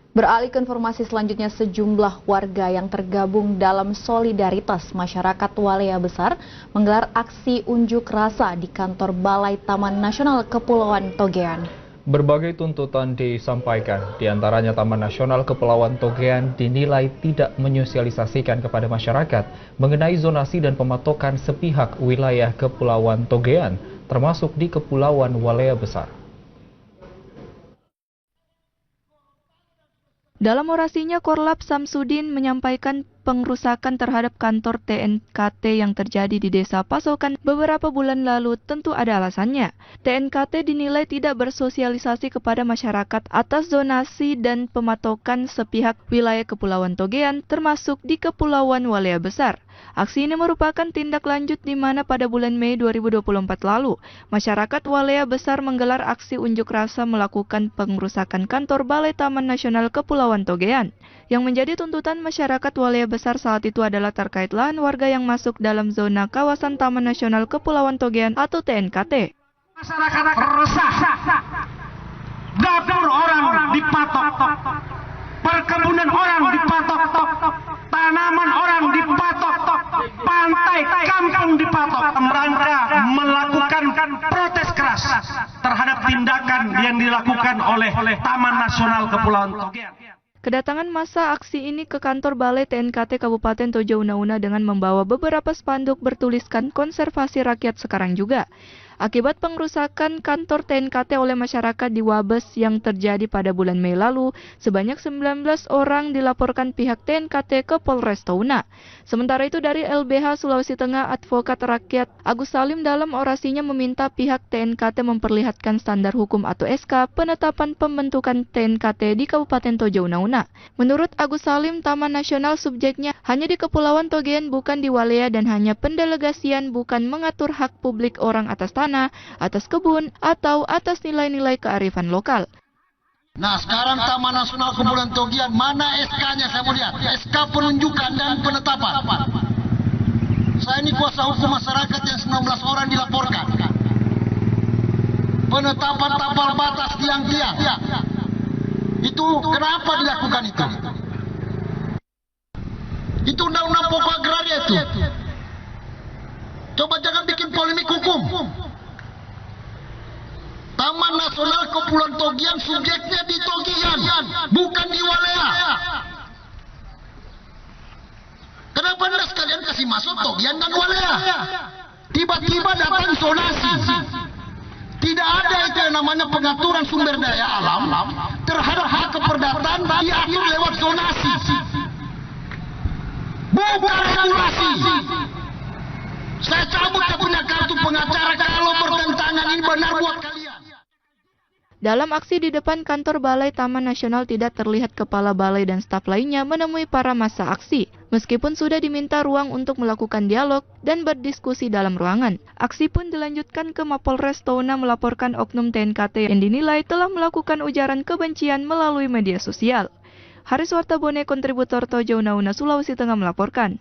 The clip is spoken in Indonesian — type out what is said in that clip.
Beralih ke informasi selanjutnya, sejumlah warga yang tergabung dalam Solidaritas Masyarakat Walea Besar menggelar aksi unjuk rasa di kantor Balai Taman Nasional Kepulauan Togean. Berbagai tuntutan disampaikan, diantaranya Taman Nasional Kepulauan Togean dinilai tidak menyosialisasikan kepada masyarakat mengenai zonasi dan pematokan sepihak wilayah Kepulauan Togean, termasuk di Kepulauan Walea Besar. Dalam orasinya, Korlap Samsudin menyampaikan pengrusakan terhadap kantor TNKT yang terjadi di Desa Pasokan beberapa bulan lalu tentu ada alasannya. TNKT dinilai tidak bersosialisasi kepada masyarakat atas zonasi dan pematokan sepihak wilayah Kepulauan Togean termasuk di Kepulauan Walea Besar. Aksi ini merupakan tindak lanjut di mana pada bulan Mei 2024 lalu, masyarakat Walea Besar menggelar aksi unjuk rasa melakukan pengrusakan kantor Balai Taman Nasional Kepulauan Togean. Yang menjadi tuntutan masyarakat Walea Besar saat itu adalah terkait lahan warga yang masuk dalam zona kawasan Taman Nasional Kepulauan Togean atau TNKT. Masyarakat resah, dapur orang dipatok, perkebunan orang dipatok, tanaman orang dipatok, pantai kampung dipatok, mereka melakukan protes keras terhadap tindakan yang dilakukan oleh Taman Nasional Kepulauan Togean. Kedatangan massa aksi ini ke kantor Balai TNKT Kabupaten Tojo Una-Una dengan membawa beberapa spanduk bertuliskan konservasi rakyat sekarang juga. Akibat pengrusakan kantor TNKT oleh masyarakat di Wabes yang terjadi pada bulan Mei lalu, sebanyak 19 orang dilaporkan pihak TNKT ke Polres Touna. Sementara itu dari LBH Sulawesi Tengah, Advokat Rakyat Agus Salim dalam orasinya meminta pihak TNKT memperlihatkan standar hukum atau SK penetapan pembentukan TNKT di Kabupaten Tojo Una-Una. Menurut Agus Salim, Taman Nasional subjeknya hanya di Kepulauan Togean bukan di Walea dan hanya pendelegasian bukan mengatur hak publik orang atas tanah, atas kebun, atau atas nilai-nilai kearifan lokal. Nah, sekarang Taman Nasional Kepulauan Togean, mana SK-nya saya mau lihat? SK penunjukan dan penetapan. Saya ini kuasa hukum masyarakat yang 19 orang dilaporkan. Penetapan tapal batas tiang-tiang. Itu kenapa dilakukan itu? Itu undang-undang pokok agraria itu. Coba jangan bikin polemik hukum. Taman Nasional Kepulauan Togean subjeknya di Togean, bukan di Walea. Kenapa Anda sekalian kasih masuk Togean dan Walea? Tiba-tiba datang zonasi. Tidak ada itu yang namanya pengaturan sumber daya alam terhadap hak keperdataan diatur lewat zonasi. Bukan regulasi. Saya cabut saya punya kartu pengacara kalau bertentangan ini benar buat kalian. Dalam aksi di depan kantor Balai Taman Nasional tidak terlihat kepala balai dan staf lainnya menemui para massa aksi. Meskipun sudah diminta ruang untuk melakukan dialog dan berdiskusi dalam ruangan. Aksi pun dilanjutkan ke Mapolres Touna melaporkan oknum TNKT yang dinilai telah melakukan ujaran kebencian melalui media sosial. Haris Wartabone, kontributor Tojo Una-Una, Sulawesi Tengah melaporkan.